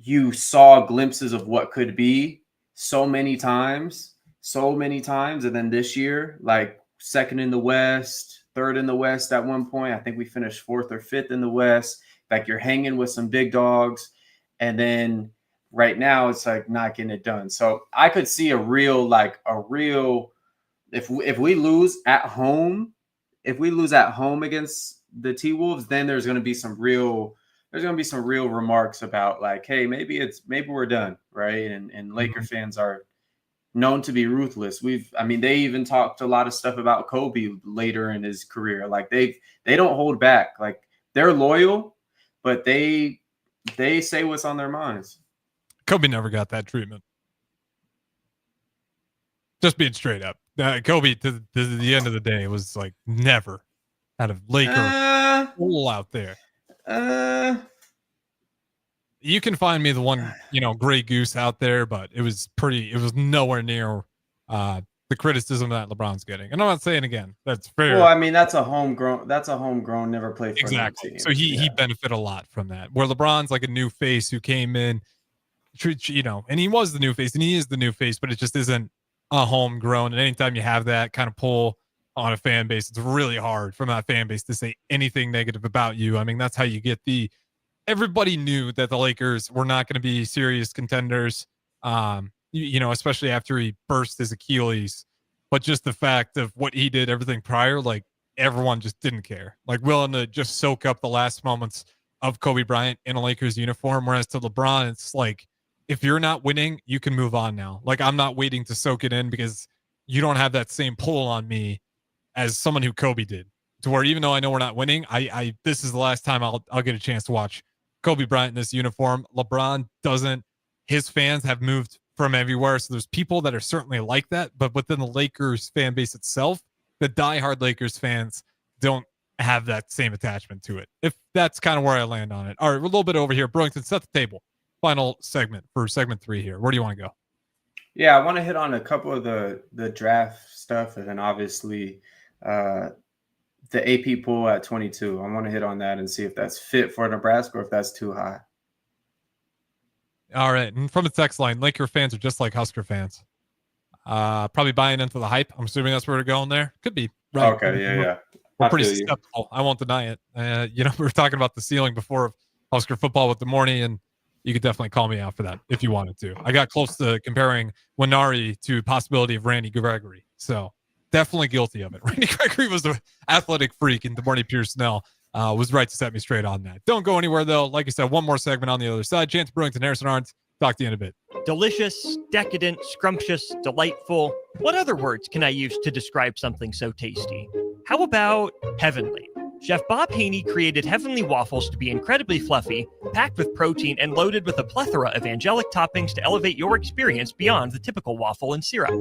you saw glimpses of what could be so many times. And then this year, like 2nd in the West, 3rd in the West at one point. I think we finished 4th or 5th in the West. Like, you're hanging with some big dogs. And then right now it's like not getting it done. So I could see a real, if we lose at home against the T-Wolves, then there's going to be some real remarks about like, hey, maybe we're done, right? And Laker fans are known to be ruthless. They even talked a lot of stuff about Kobe later in his career. Like they don't hold back. Like, they're loyal, but they say what's on their minds. Kobe never got that treatment. Just being straight up. Kobe, to the end of the day, was like never had a Laker hole out there. You can find me the one, Gray Goose out there, but it was nowhere near the criticism that LeBron's getting. And I'm not saying again, that's fair. Well, that's a homegrown, never played for exactly. Team. So he benefited a lot from that. Where LeBron's like a new face who came in, and he was the new face, and he is the new face, but it just isn't a homegrown. And anytime you have that kind of pull on a fan base, it's really hard from that fan base to say anything negative about you. I mean, that's how you get everybody knew that the Lakers were not going to be serious contenders, especially after he burst his Achilles. But just the fact of what he did, everything prior, like, everyone just didn't care. Like, willing to just soak up the last moments of Kobe Bryant in a Lakers uniform. Whereas to LeBron, it's like, if you're not winning, you can move on now. Like, I'm not waiting to soak it in because you don't have that same pull on me as someone who Kobe did. To where even though I know we're not winning, this is the last time I'll get a chance to watch Kobe Bryant in this uniform. LeBron doesn't. His fans have moved from everywhere. So there's people that are certainly like that. But within the Lakers fan base itself, the diehard Lakers fans don't have that same attachment to it. If that's kind of where I land on it. All right, we're a little bit over here. Brewington, set the table. Final segment for segment 3 here. Where do you want to go? Yeah, I want to hit on a couple of the draft stuff, and then obviously the AP pool at 22. I want to hit on that and see if that's fit for Nebraska or if that's too high. All right. And from the text line, Laker fans are just like Husker fans. Probably buying into the hype. I'm assuming that's where we're going there. Could be. Right. Okay. Yeah. We're pretty skeptical. I won't deny it. We were talking about the ceiling before of Husker football with the morning, and you could definitely call me out for that if you wanted to. I got close to comparing Winari to possibility of Randy Gregory. So definitely guilty of it. Randy Gregory was the athletic freak, and DeMarty Pierce-Snell was right to set me straight on that. Don't go anywhere, though. Like I said, one more segment on the other side. Chancellor Brewington, Harrison Arns. Talk to you in a bit. Delicious, decadent, scrumptious, delightful. What other words can I use to describe something so tasty? How about heavenly? Chef Bob Haney created heavenly waffles to be incredibly fluffy, packed with protein, and loaded with a plethora of angelic toppings to elevate your experience beyond the typical waffle and syrup.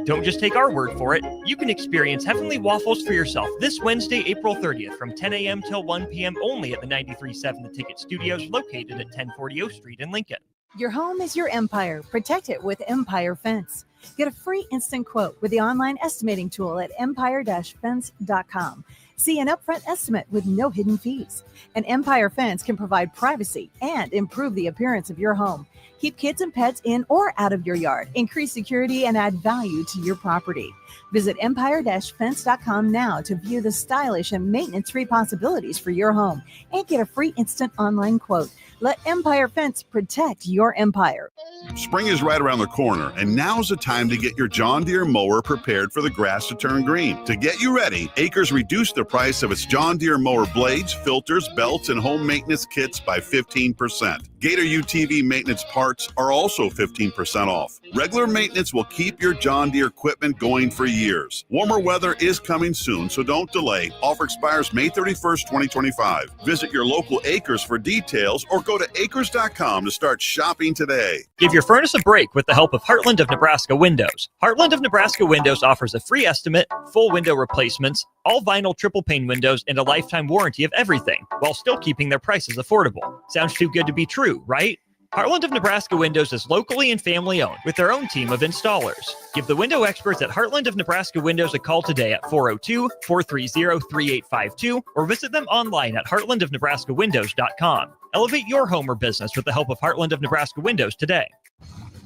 Don't just take our word for it. You can experience heavenly waffles for yourself this Wednesday, April 30th from 10 a.m. till 1 p.m. only at the 93.7 The Ticket Studios located at 1040 O Street in Lincoln. Your home is your empire. Protect it with Empire Fence. Get a free instant quote with the online estimating tool at empire-fence.com. See an upfront estimate with no hidden fees. An Empire Fence can provide privacy and improve the appearance of your home. Keep kids and pets in or out of your yard. Increase security and add value to your property. Visit empire-fence.com now to view the stylish and maintenance-free possibilities for your home and get a free instant online quote. Let Empire Fence protect your empire. Spring is right around the corner, and now's the time to get your John Deere mower prepared for the grass to turn green. To get you ready, Acres reduced the price of its John Deere mower blades, filters, belts, and home maintenance kits by 15%. Gator UTV maintenance parts are also 15% off. Regular maintenance will keep your John Deere equipment going for years. Warmer weather is coming soon, so don't delay. Offer expires May 31st, 2025. Visit your local Acres for details or go to acres.com to start shopping today. Give your furnace a break with the help of Heartland of Nebraska Windows. Heartland of Nebraska Windows offers a free estimate, full window replacements, all vinyl triple pane windows, and a lifetime warranty of everything, while still keeping their prices affordable. Sounds too good to be true, right? Heartland of Nebraska Windows is locally and family owned with their own team of installers. Give the window experts at Heartland of Nebraska Windows a call today at 402-430-3852 or visit them online at heartlandofnebraskawindows.com. Elevate your home or business with the help of Heartland of Nebraska Windows today.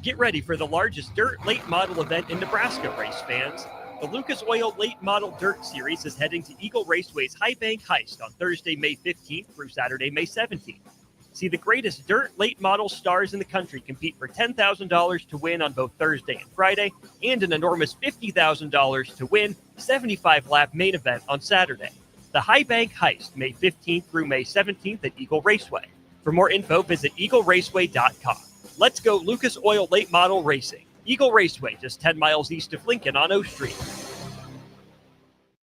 Get ready for the largest dirt late model event in Nebraska, race fans. The Lucas Oil Late Model Dirt Series is heading to Eagle Raceway's High Bank Heist on Thursday, May 15th through Saturday, May 17th. See the greatest dirt late model stars in the country compete for $10,000 to win on both Thursday and Friday, and an enormous $50,000 to win 75-lap main event on Saturday. The High Bank Heist, May 15th through May 17th at Eagle Raceway. For more info, visit eagleraceway.com. Let's go Lucas Oil Late Model Racing. Eagle Raceway, just 10 miles east of Lincoln on O Street.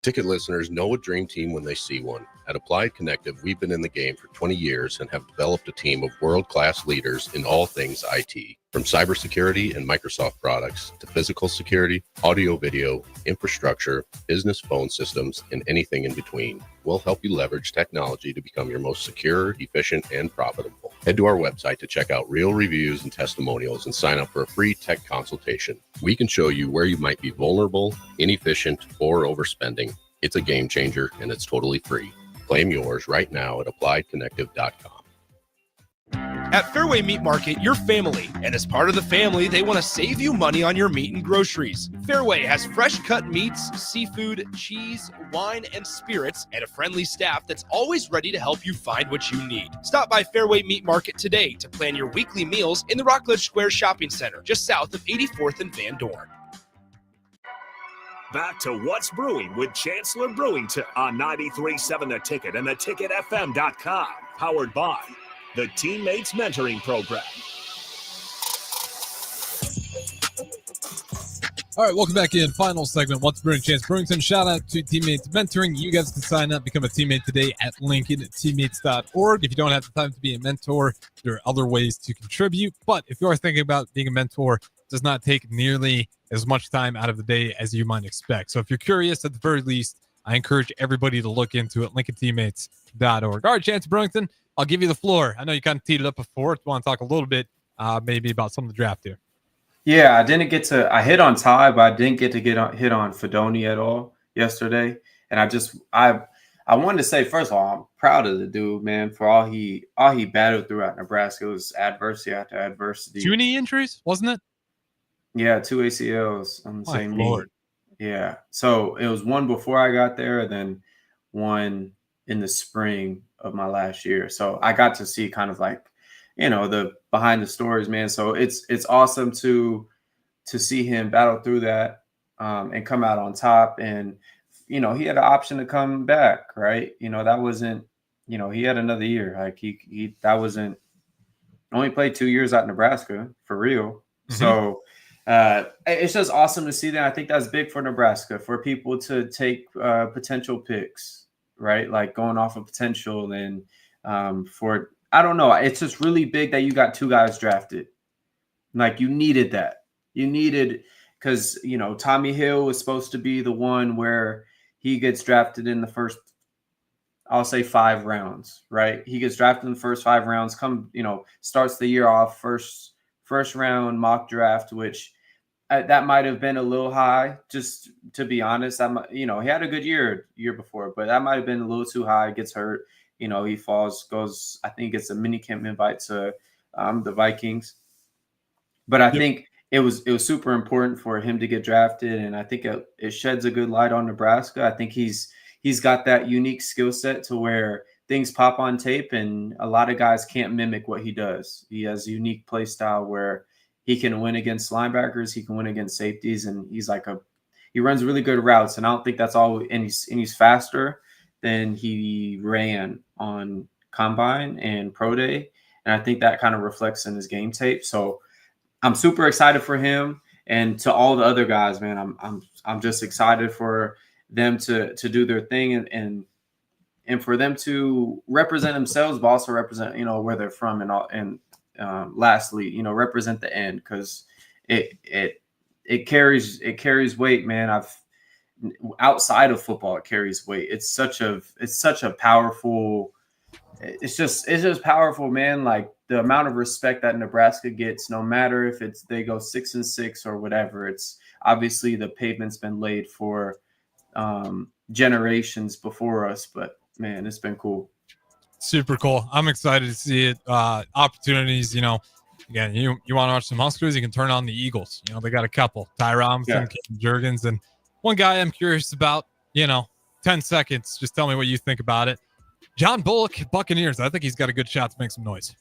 Ticket listeners know a dream team when they see one. At Applied Connective, we've been in the game for 20 years and have developed a team of world-class leaders in all things IT. From cybersecurity and Microsoft products to physical security, audio-video, infrastructure, business phone systems, and anything in between, we'll help you leverage technology to become your most secure, efficient, and profitable. Head to our website to check out real reviews and testimonials and sign up for a free tech consultation. We can show you where you might be vulnerable, inefficient, or overspending. It's a game changer, and it's totally free. Claim yours right now at appliedconnective.com. At Fairway Meat Market, you're family, and as part of the family, they want to save you money on your meat and groceries. Fairway has fresh cut meats, seafood, cheese, wine, and spirits, and a friendly staff that's always ready to help you find what you need. Stop by Fairway Meat Market today to plan your weekly meals in the Rockledge Square Shopping Center, just south of 84th and Van Dorn. Back to What's Brewing with Chancellor Brewington on 93.7 The Ticket and theticketfm.com. Powered by the Teammates Mentoring Program. All right, welcome back in. Final segment, What's Brewing, Chance Brewington. Shout out to Teammates Mentoring. You guys can sign up, become a teammate today at lincolnteammates.org. If you don't have the time to be a mentor, there are other ways to contribute. But if you are thinking about being a mentor, it does not take nearly as much time out of the day as you might expect. So if you're curious, at the very least, I encourage everybody to look into it, lincolnteammates.org. All right, Chance Brewington, I'll give you the floor. I know you kind of teed it up before. I want to talk a little bit maybe about some of the draft here. Yeah, I hit on Ty, but I didn't get to hit on Fedoni at all yesterday. And I wanted to say, first of all, I'm proud of the dude, man, for all he battled throughout Nebraska. It was adversity after adversity. 2 knee injuries, wasn't it? Yeah, 2 ACLs on the same knee. Yeah. So it was one before I got there, then one in the spring of my last year. So I got to see kind of like, the behind the stories, man. So it's awesome to see him battle through that and come out on top. And, he had an option to come back, right? That wasn't, he had another year. Like that wasn't only played 2 years out in Nebraska for real. Mm-hmm. So it's just awesome to see that. I think that's big for Nebraska, for people to take potential picks, right? Like going off of potential, and I don't know. It's just really big that you got 2 guys drafted. Like, you needed that. You needed, because, Tommy Hill was supposed to be the one where he gets drafted in the first, I'll say 5 rounds, right? He gets drafted in the first 5 rounds, starts the year off first round mock draft, which that might have been a little high, just to be honest. He had a good year before, but that might have been a little too high. Gets hurt. He falls, goes, I think it's a minicamp invite to the Vikings. But I think it was super important for him to get drafted, and I think it sheds a good light on Nebraska. I think he's got that unique skill set to where things pop on tape, and a lot of guys can't mimic what he does. He has a unique play style where he can win against linebackers, he can win against safeties, and he runs really good routes. And I don't think that's all. And he's faster than he ran on Combine and Pro Day, and I think that kind of reflects in his game tape. So I'm super excited for him, and to all the other guys, man. I'm just excited for them to do their thing, and for them to represent themselves, but also represent where they're from, and lastly, represent the end, because it carries weight, man. Outside of football, it carries weight. It's such a powerful. It's just powerful, man. Like, the amount of respect that Nebraska gets, no matter if they go 6-6 or whatever. It's obviously the pavement's been laid for generations before us, but man, it's been cool. Super cool. I'm excited to see it. Opportunities, again, you want to watch some Huskers, you can turn on the Eagles. They got a couple. Ty Robinson, Kevin Jurgens, and one guy I'm curious about, 10 seconds. Just tell me what you think about it. John Bullock, Buccaneers. I think he's got a good shot to make some noise.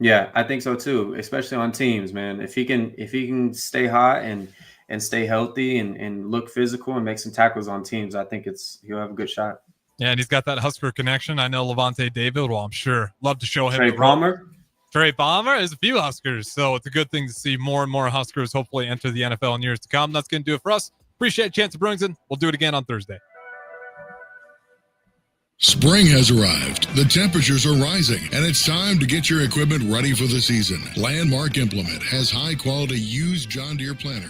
Yeah, I think so too, especially on teams, man. If he can stay hot and stay healthy and look physical and make some tackles on teams, I think he'll have a good shot. Yeah, and he's got that Husker connection. I know Levante David, well, I'm sure, love to show him. Trey Palmer? There's a few Huskers, so it's a good thing to see more and more Huskers hopefully enter the NFL in years to come. That's going to do it for us. Appreciate Chancellor Brewington. We'll do it again on Thursday. Spring has arrived, the temperatures are rising, and it's time to get your equipment ready for the season. Landmark Implement has high-quality used John Deere planters